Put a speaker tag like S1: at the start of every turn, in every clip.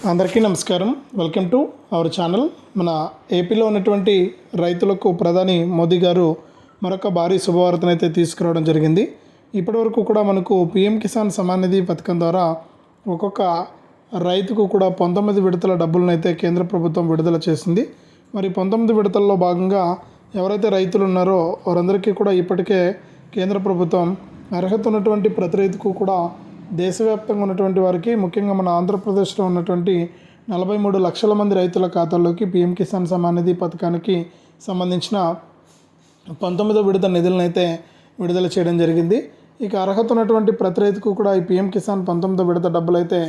S1: అందరికీ నమస్కారం. Welcome to our channel. మన ఏపీలో ఉన్నటువంటి రైతులకు ప్రధాని మోదీ గారు మరొక భారీ శుభవార్తనైతే తీసుకురావడం జరిగింది. ఇప్పటివరకు కూడా మనకు పీఎం కిసాన్ సమ్మాన్ నిధి పథకం ద్వారా ఒక్కొక్క రైతుకు కూడా 19 విడతల డబ్బులను అయితే కేంద్ర ప్రభుత్వం విడుదల చేసింది. మరి 19 విడతల్లో భాగంగా ఎవరైతే రైతులు ఉన్నారో వారందరికీ కూడా ఇప్పటికే కేంద్ర ప్రభుత్వం అర్హత ఉన్నటువంటి ప్రతి రైతుకు కూడా దేశవ్యాప్తంగా ఉన్నటువంటి వారికి, ముఖ్యంగా మన ఆంధ్రప్రదేశ్లో ఉన్నటువంటి 43 లక్షల మంది రైతుల ఖాతాల్లోకి పీఎం కిసాన్ సమ్మాన్ నిధి పథకానికి సంబంధించిన 19వ విడత నిధులను అయితే విడుదల చేయడం జరిగింది. ఇక అర్హత ఉన్నటువంటి ప్రతి రైతుకు కూడా ఈ పీఎం కిసాన్ 19వ విడత డబ్బులు అయితే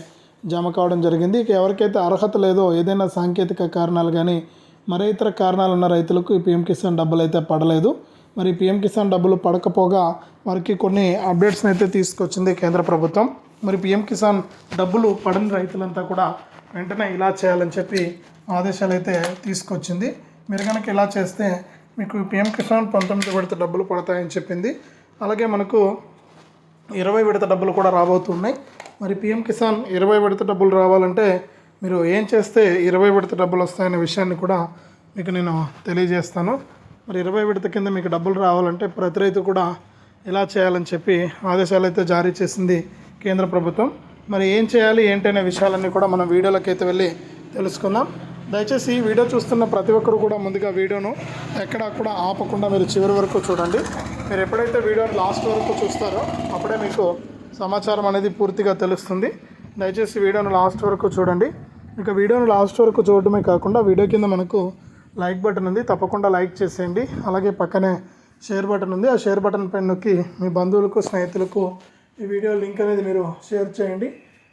S1: జమ కావడం జరిగింది. ఇక ఎవరికైతే అర్హత లేదో, ఏదైనా సాంకేతిక కారణాలు కానీ మరే ఇతర కారణాలు ఉన్న రైతులకు ఈ పీఎం కిసాన్ డబ్బులు అయితే పడలేదు. మరి పీఎం కిసాన్ డబ్బులు పడకపోగా వారికి కొన్ని అప్డేట్స్ని అయితే తీసుకొచ్చింది కేంద్ర ప్రభుత్వం. మరి పీఎం కిసాన్ డబ్బులు పడని రైతులంతా కూడా వెంటనే ఇలా చేయాలని చెప్పి ఆదేశాలు అయితే తీసుకొచ్చింది. మీరు కనుక ఇలా చేస్తే మీకు పీఎం కిసాన్ 19 విడత డబ్బులు పడతాయని చెప్పింది. అలాగే మనకు 20 విడత డబ్బులు కూడా రాబోతున్నాయి. మరి పీఎం కిసాన్ 20 విడత డబ్బులు రావాలంటే మీరు ఏం చేస్తే 20 విడత డబ్బులు వస్తాయనే విషయాన్ని కూడా మీకు నేను తెలియజేస్తాను. మరి 20 విడత కింద మీకు డబ్బులు రావాలంటే ప్రతి రైతు కూడా ఇలా చేయాలని చెప్పి ఆదేశాలు అయితే జారీ చేసింది కేంద్ర ప్రభుత్వం. మరి ఏం చేయాలి ఏంటనే విషయాలన్నీ కూడా మనం వీడియోలోకి అయితే వెళ్ళి తెలుసుకుందాం. దయచేసి ఈ వీడియో చూస్తున్న ప్రతి ఒక్కరు కూడా ముందుగా వీడియోను ఎక్కడా కూడా ఆపకుండా మీరు చివరి వరకు చూడండి. మీరు ఎప్పుడైతే వీడియోని లాస్ట్ వరకు చూస్తారో అప్పుడే మీకు సమాచారం అనేది పూర్తిగా తెలుస్తుంది. దయచేసి వీడియోను లాస్ట్ వరకు చూడండి. ఇక వీడియోను లాస్ట్ వరకు చూడటమే కాకుండా వీడియో కింద మనకు లైక్ బటన్ ఉంది, తప్పకుండా లైక్ చేసేయండి. అలాగే పక్కనే షేర్ బటన్ ఉంది, ఆ షేర్ బటన్ పైన నొక్కి మీ బంధువులకు, స్నేహితులకు ఈ వీడియో లింక్ అనేది మీరు షేర్ చేయండి.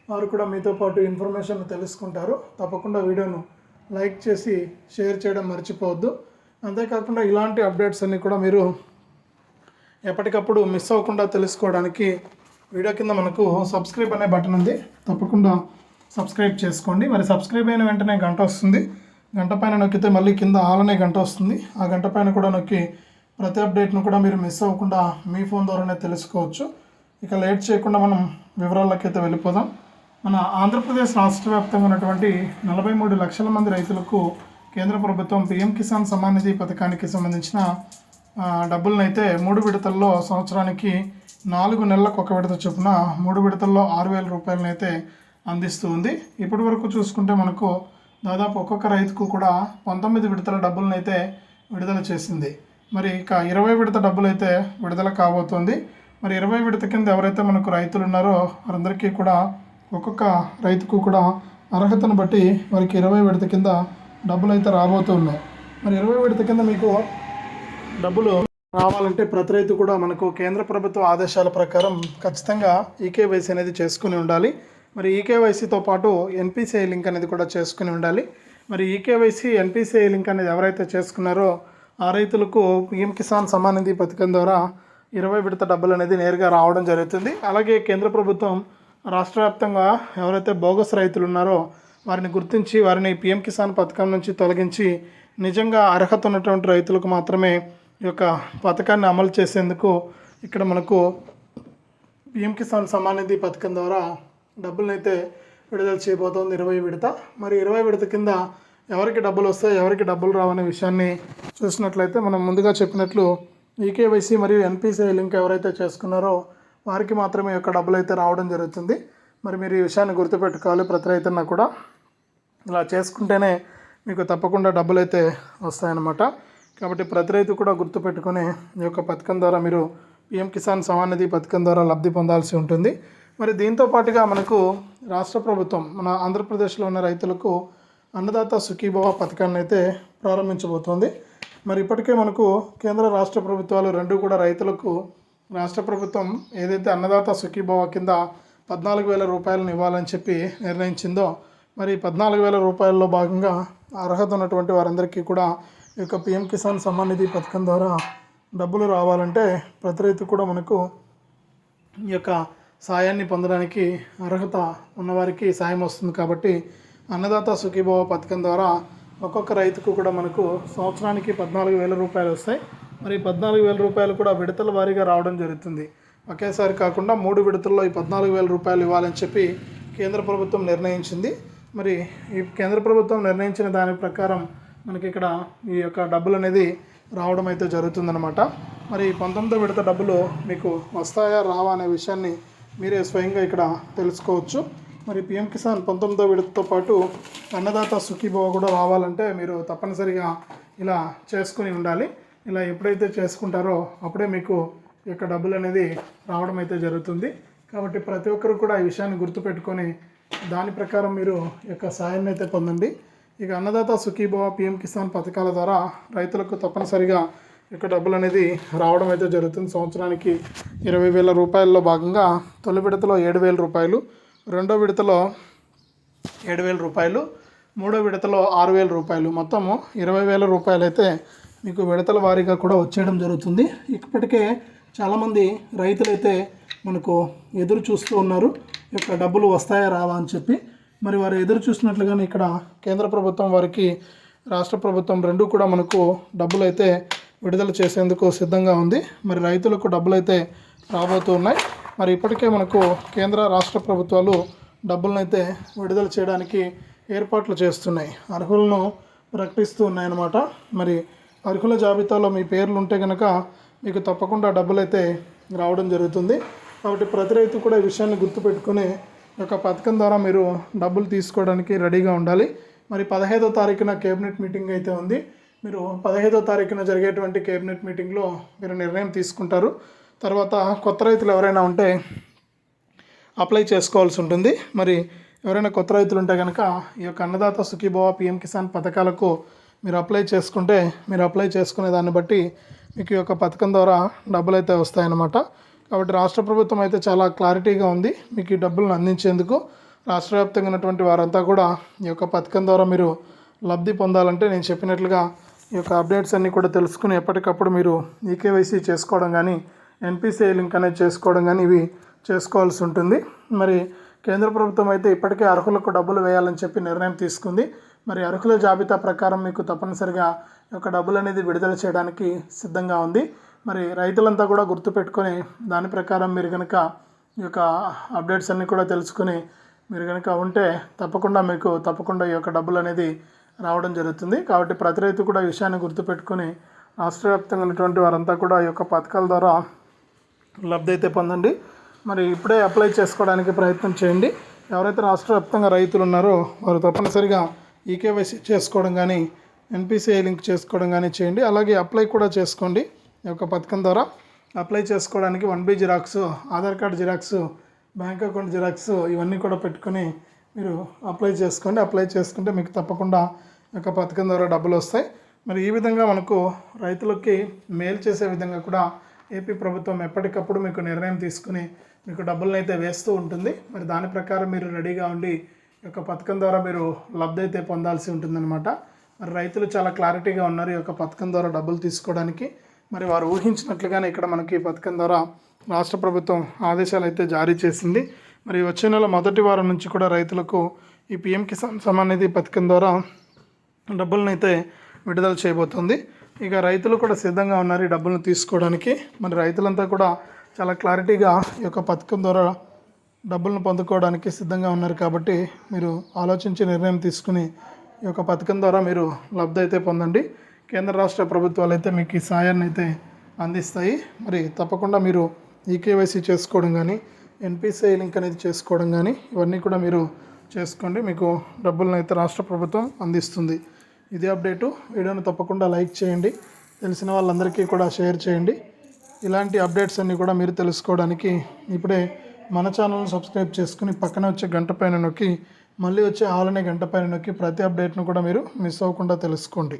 S1: వారు కూడా మీతో పాటు ఇన్ఫర్మేషన్ తెలుసుకుంటారు. తప్పకుండా వీడియోను లైక్ చేసి షేర్ చేయడం మర్చిపోవద్దు. అంతేకాకుండా ఇలాంటి అప్డేట్స్ అన్నీ కూడా మీరు ఎప్పటికప్పుడు మిస్ అవ్వకుండా తెలుసుకోవడానికి వీడియో కింద మనకు సబ్స్క్రైబ్ అనే బటన్ ఉంది, తప్పకుండా సబ్స్క్రైబ్ చేసుకోండి. మరి సబ్స్క్రైబ్ అయిన వెంటనే గంట వస్తుంది, గంట పైన నొక్కితే మళ్ళీ కింద ఆల్ అనే గంట వస్తుంది. ఆ గంట పైన కూడా నొక్కి ప్రతి అప్డేట్ను కూడా మీరు మిస్ అవ్వకుండా మీ ఫోన్ ద్వారానే తెలుసుకోవచ్చు. ఇక లేట్ చేయకుండా మనం వివరాల్లోకి అయితే వెళ్ళిపోదాం. మన ఆంధ్రప్రదేశ్ రాష్ట్ర వ్యాప్తంగా ఉన్నటువంటి 43 లక్షల మంది రైతులకు కేంద్ర ప్రభుత్వం పీఎం కిసాన్ సమ్మాన్ నిధి పథకానికి సంబంధించిన డబ్బులను అయితే 3 విడతల్లో సంవత్సరానికి 4 నెలలకు ఒక విడత చొప్పున 3 విడతల్లో 6,000 రూపాయలను అయితే అందిస్తూ ఉంది. ఇప్పటి వరకు చూసుకుంటే మనకు దాదాపు ఒక్కొక్క రైతుకు కూడా 19 విడతల డబ్బులను అయితే విడుదల చేసింది. మరి ఇక 20 విడత డబ్బులు అయితే విడుదల కాబోతోంది. మరి 20 విడత కింద ఎవరైతే మనకు రైతులు ఉన్నారో వారందరికీ కూడా ఒక్కొక్క రైతుకు కూడా అర్హతను బట్టి వారికి 20 విడత కింద డబ్బులు అయితే రాబోతున్నాయి. మరి 20 విడత కింద మీకు డబ్బులు రావాలంటే ప్రతి రైతు కూడా మనకు కేంద్ర ప్రభుత్వ ఆదేశాల ప్రకారం ఖచ్చితంగా ఈకేవైసీ అనేది చేసుకుని ఉండాలి. మరి ఈకేవైసీతో పాటు ఎన్పిసిఐ లింక్ అనేది కూడా చేసుకుని ఉండాలి. మరి ఈకేవైసీ, ఎన్పిసిఐ లింక్ అనేది ఎవరైతే చేసుకున్నారో ఆ రైతులకు పీఎం కిసాన్ సమ్మాన్ నిధి పథకం ద్వారా 20 విడత డబ్బులు అనేది నేరుగా రావడం జరుగుతుంది. అలాగే కేంద్ర ప్రభుత్వం రాష్ట్ర వ్యాప్తంగా ఎవరైతే బోగస్ రైతులు ఉన్నారో వారిని గుర్తించి వారిని పీఎం కిసాన్ పథకం నుంచి తొలగించి నిజంగా అర్హత ఉన్నటువంటి రైతులకు మాత్రమే ఈ యొక్క పథకాన్ని అమలు చేసేందుకు ఇక్కడ మనకు పీఎం కిసాన్ సమ్మాన్ నిధి పథకం ద్వారా డబ్బులను అయితే విడుదల చేయబోతోంది 20 విడత. మరి 20 విడత కింద ఎవరికి డబ్బులు వస్తాయి, ఎవరికి డబ్బులు రావనే విషయాన్ని చూసినట్లయితే మనం ముందుగా చెప్పినట్లు ఈకేవైసీ మరియు ఎన్పిసిఐ లింక్ ఎవరైతే చేసుకున్నారో వారికి మాత్రమే యొక్క డబ్బులు అయితే రావడం జరుగుతుంది. మరి మీరు ఈ విషయాన్ని గుర్తుపెట్టుకోవాలి. ప్రతి రైతున్నా కూడా ఇలా చేసుకుంటేనే మీకు తప్పకుండా డబ్బులు అయితే వస్తాయన్నమాట. కాబట్టి ప్రతి రైతు కూడా గుర్తుపెట్టుకుని ఈ యొక్క పథకం ద్వారా మీరు పీఎం కిసాన్ సమ్మాన్ నిధి పథకం ద్వారా లబ్ధి పొందాల్సి ఉంటుంది. మరి దీంతో పాటుగా మనకు రాష్ట్ర ప్రభుత్వం మన ఆంధ్రప్రదేశ్లో ఉన్న రైతులకు అన్నదాత సుఖీభవ పథకాన్ని అయితే ప్రారంభించబోతోంది. మరి ఇప్పటికే మనకు కేంద్ర రాష్ట్ర ప్రభుత్వాలు రెండు కూడా రైతులకు రాష్ట్ర ప్రభుత్వం ఏదైతే అన్నదాత సుఖీభవ కింద 14,000 రూపాయలను ఇవ్వాలని చెప్పి నిర్ణయించిందో మరి 14,000 రూపాయల్లో భాగంగా అర్హత ఉన్నటువంటి వారందరికీ కూడా ఈ యొక్క పీఎం కిసాన్ సమ్మాన్ నిధి పథకం ద్వారా డబ్బులు రావాలంటే ప్రతి రైతు కూడా మనకు ఈ యొక్క సాయాన్ని పొందడానికి అర్హత ఉన్నవారికి సాయం వస్తుంది. కాబట్టి అన్నదాత సుఖీభవ పథకం ద్వారా ఒక్కొక్క రైతుకు కూడా మనకు సంవత్సరానికి 14,000 రూపాయలు వస్తాయి. మరి 14,000 రూపాయలు కూడా విడతల వారీగా రావడం జరుగుతుంది. ఒకేసారి కాకుండా 3 విడతల్లో ఈ 14,000 రూపాయలు ఇవ్వాలని చెప్పి కేంద్ర ప్రభుత్వం నిర్ణయించింది. మరి ఈ కేంద్ర ప్రభుత్వం నిర్ణయించిన దాని ప్రకారం మనకి ఇక్కడ ఈ యొక్క డబ్బులు అనేది రావడం అయితే జరుగుతుందన్నమాట. మరి 19వ విడత డబ్బులు మీకు వస్తాయా రావా అనే విషయాన్ని మీరే స్వయంగా ఇక్కడ తెలుసుకోవచ్చు. మరి పిఎం కిసాన్ 19వ విడతతో పాటు అన్నదాత సుఖీభవ కూడా రావాలంటే మీరు తప్పనిసరిగా ఇలా చేసుకుని ఉండాలి. ఇలా ఎప్పుడైతే చేసుకుంటారో అప్పుడే మీకు ఈ యొక్క డబ్బులు అనేది రావడం అయితే జరుగుతుంది. కాబట్టి ప్రతి ఒక్కరు కూడా ఈ విషయాన్ని గుర్తుపెట్టుకొని దాని ప్రకారం మీరు ఈ యొక్క సాయాన్ని అయితే పొందండి. ఇక అన్నదాత సుఖీభవ పిఎం కిసాన్ పథకాల ద్వారా రైతులకు తప్పనిసరిగా ఈ యొక్క డబ్బులు అనేది రావడం అయితే జరుగుతుంది. సంవత్సరానికి 20,000 రూపాయల్లో భాగంగా తొలి విడతలో 7,000 రూపాయలు, రెండో విడతలో 7,000 రూపాయలు, మూడో విడతలో 6,000 రూపాయలు, మొత్తము 20,000 రూపాయలు అయితే మీకు విడతల వారీగా కూడా వచ్చేయడం జరుగుతుంది. ఇప్పటికే చాలామంది రైతులైతే మనకు ఎదురు చూస్తూ ఉన్నారు ఈ యొక్క డబ్బులు వస్తాయా రావా అని చెప్పి. మరి వారు ఎదురు చూసినట్లుగానే ఇక్కడ కేంద్ర ప్రభుత్వం వారికి రాష్ట్ర ప్రభుత్వం రెండూ కూడా మనకు డబ్బులు అయితే విడుదల చేసేందుకు సిద్ధంగా ఉంది. మరి రైతులకు డబ్బులు అయితే రాబోతూ ఉన్నాయి. మరి ఇప్పటికే మనకు కేంద్ర రాష్ట్ర ప్రభుత్వాలు డబ్బులను అయితే విడుదల చేయడానికి ఏర్పాట్లు చేస్తున్నాయి, అర్హులను ప్రకటిస్తూ ఉన్నాయన్నమాట. మరి అర్హుల జాబితాలో మీ పేర్లు ఉంటే కనుక మీకు తప్పకుండా డబ్బులు అయితే రావడం జరుగుతుంది. కాబట్టి ప్రతి రైతు కూడా ఈ విషయాన్ని గుర్తుపెట్టుకుని ఈ యొక్క పథకం ద్వారా మీరు డబ్బులు తీసుకోవడానికి రెడీగా ఉండాలి. మరి 15వ తారీఖున కేబినెట్ మీటింగ్ అయితే ఉంది. మీరు 15వ తారీఖున జరిగేటువంటి కేబినెట్ మీటింగ్లో మీరు నిర్ణయం తీసుకుంటారు. తర్వాత కొత్త రైతులు ఎవరైనా ఉంటే అప్లై చేసుకోవాల్సి ఉంటుంది. మరి ఎవరైనా కొత్త రైతులు ఉంటే కనుక ఈ యొక్క అన్నదాత సుఖీభవ పిఎం కిసాన్ పథకాలకు మీరు అప్లై చేసుకుంటే మీరు అప్లై చేసుకునే దాన్ని బట్టి మీకు ఈ యొక్క పథకం ద్వారా డబ్బులు అయితే వస్తాయన్నమాట. కాబట్టి రాష్ట్ర ప్రభుత్వం అయితే చాలా క్లారిటీగా ఉంది మీకు ఈ డబ్బులను అందించేందుకు. రాష్ట్ర వ్యాప్తంగా ఉన్నటువంటి వారంతా కూడా ఈ యొక్క పథకం ద్వారా మీరు లబ్ధి పొందాలంటే నేను చెప్పినట్లుగా ఈ యొక్క అప్డేట్స్ అన్నీ కూడా తెలుసుకుని ఎప్పటికప్పుడు మీరు ఈకేవైసీ చేసుకోవడం కానీ ఎన్పిసిఐ లింక్ అనేది చేసుకోవడం కానీ ఇవి చేసుకోవాల్సి ఉంటుంది. మరి కేంద్ర ప్రభుత్వం అయితే ఇప్పటికే అర్హులకు డబ్బులు వేయాలని చెప్పి నిర్ణయం తీసుకుంది. మరి అర్హుల జాబితా ప్రకారం మీకు తప్పనిసరిగా ఈ యొక్క డబ్బులు అనేది విడుదల చేయడానికి సిద్ధంగా ఉంది. మరి రైతులంతా కూడా గుర్తుపెట్టుకొని దాని ప్రకారం మీరు కనుక ఈ యొక్క అప్డేట్స్ అన్నీ కూడా తెలుసుకుని మీరు కనుక ఉంటే తప్పకుండా ఈ యొక్క డబ్బులు అనేది రావడం జరుగుతుంది. కాబట్టి ప్రతి రైతు కూడా ఈ విషయాన్ని గుర్తుపెట్టుకొని రాష్ట్ర వ్యాప్తంగా ఉన్నటువంటి వారంతా కూడా ఈ యొక్క పథకాల ద్వారా లబ్ధి అయితే పొందండి. మరి ఇప్పుడే అప్లై చేసుకోవడానికి ప్రయత్నం చేయండి. ఎవరైతే రాష్ట్ర వ్యాప్తంగా రైతులు ఉన్నారో వారు తప్పనిసరిగా ఈకేవైసీ చేసుకోవడం కానీ ఎన్పిసిఐ లింక్ చేసుకోవడం కానీ చేయండి. అలాగే అప్లై కూడా చేసుకోండి. ఈ యొక్క పథకం ద్వారా అప్లై చేసుకోవడానికి 1B xerox, Aadhaar card xerox, bank account xerox ఇవన్నీ కూడా పెట్టుకొని మీరు అప్లై చేసుకోండి. అప్లై చేసుకుంటే మీకు తప్పకుండా ఈ యొక్క పథకం ద్వారా డబ్బులు వస్తాయి. మరి ఈ విధంగా మనకు రైతులకి మేలు చేసే విధంగా కూడా ఏపీ ప్రభుత్వం ఎప్పటికప్పుడు మీకు నిర్ణయం తీసుకుని మీకు డబ్బులను అయితే వేస్తూ ఉంటుంది. మరి దాని ప్రకారం మీరు రెడీగా ఉండి ఈ యొక్క పథకం ద్వారా మీరు లబ్ధి అయితే పొందాల్సి ఉంటుందన్నమాట. మరి రైతులు చాలా క్లారిటీగా ఉన్నారు ఈ యొక్క పథకం ద్వారా డబ్బులు తీసుకోవడానికి. మరి వారు ఊహించినట్లుగానే ఇక్కడ మనకి ఈ పథకం ద్వారా రాష్ట్ర ప్రభుత్వం ఆదేశాలు అయితే జారీ చేసింది. మరి వచ్చే నెల మొదటి వారం నుంచి కూడా రైతులకు ఈ పిఎం కిసాన్ సమ్మాన్ నిధి పథకం ద్వారా డబ్బులను అయితే విడుదల చేయబోతుంది. ఇక రైతులు కూడా సిద్ధంగా ఉన్నారు ఈ డబ్బులను తీసుకోవడానికి. మరి రైతులంతా కూడా చాలా క్లారిటీగా ఈ యొక్క పథకం ద్వారా డబ్బులను పొందుకోవడానికి సిద్ధంగా ఉన్నారు. కాబట్టి మీరు ఆలోచించి నిర్ణయం తీసుకుని ఈ యొక్క పథకం ద్వారా మీరు లబ్ధి అయితే పొందండి. కేంద్ర రాష్ట్ర ప్రభుత్వాలు అయితే మీకు ఈ సాయాన్ని అయితే అందిస్తాయి. మరి తప్పకుండా మీరు ఈకేవైసీ చేసుకోవడం కానీ ఎన్పిసిఐ లింక్ అనేది చేసుకోవడం కానీ ఇవన్నీ కూడా మీరు చేసుకోండి. మీకు డబ్బులను అయితే రాష్ట్ర ప్రభుత్వం అందిస్తుంది. ఇదే అప్డేటు. వీడియోను తప్పకుండా లైక్ చేయండి, తెలిసిన వాళ్ళందరికీ కూడా షేర్ చేయండి. ఇలాంటి అప్డేట్స్ అన్నీ కూడా మీరు తెలుసుకోవడానికి ఇప్పుడే మన ఛానల్ని సబ్స్క్రైబ్ చేసుకుని పక్కన వచ్చే గంట పైన నొక్కి మళ్ళీ వచ్చే ఆల్ అనే గంట పైన నొక్కి ప్రతి అప్డేట్ను కూడా మీరు మిస్ అవ్వకుండా తెలుసుకోండి.